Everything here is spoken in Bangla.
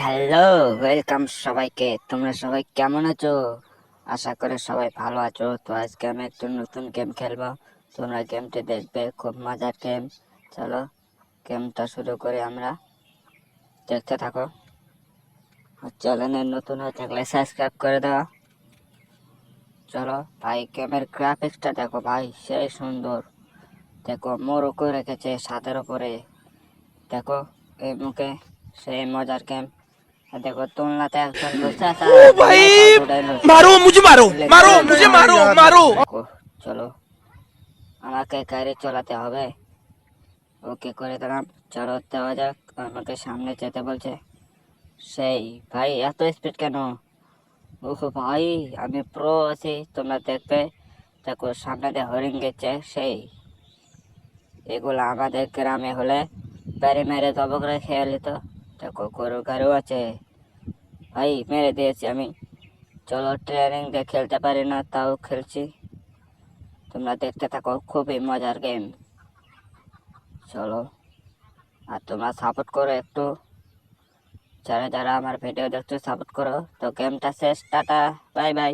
হ্যালো, ওয়েলকাম সবাইকে। তোমরা সবাই কেমন আছো? আশা করে সবাই ভালো আছো। তো আজকে আমি একটা নতুন গেম খেলবো, তোমরা গেমটি দেখবে, খুব মজার গেম। চলো গেমটা শুরু করি আমরা, দেখতে থাকো। চ্যানেলে নতুন হয়ে থাকলে সাবস্ক্রাইব করে দাও। চলো ভাই, গেমের গ্রাফিক্সটা দেখো ভাই, সেই সুন্দর। দেখো মোরকও রেখেছে ছাদের উপরে, দেখো এই মুখে, সেই মজার গেম। দেখো তুলনাতে একজন বসে আছে, ओ भाई मारो मुझे मारो मारो मुझे मारो मारो। দেখো। চলো আমাকে গাড়ি চালাতে হবে, ওকে করে দিলাম। চলো দেওয়া যাক, আমাকে সামনে যেতে বলছে। সেই ভাই এত স্পিড কেন? ওহ ভাই, আমি প্রো আছি, তোমরা দেখবে। দেখো সামনে দিয়ে হরিণ গেছে, সেই এগুলো আমাদের গ্রামে হলে বাড়ি মেরে দবক করে খেয়ে নিত। দেখো গরু গাড়িও আছে ভাই, মেরে দিয়েছি আমি। চলো ট্রেনিং দিয়ে খেলতে পারি না, তাও খেলছি। তোমরা দেখতে থাকো, খুবই মজার গেম। চলো, আর তোমরা সাপোর্ট করো একটু, যারা যারা আমার ভিডিও দেখছো সাপোর্ট করো। তো গেমটা শেষ, টাটা, বাই বাই।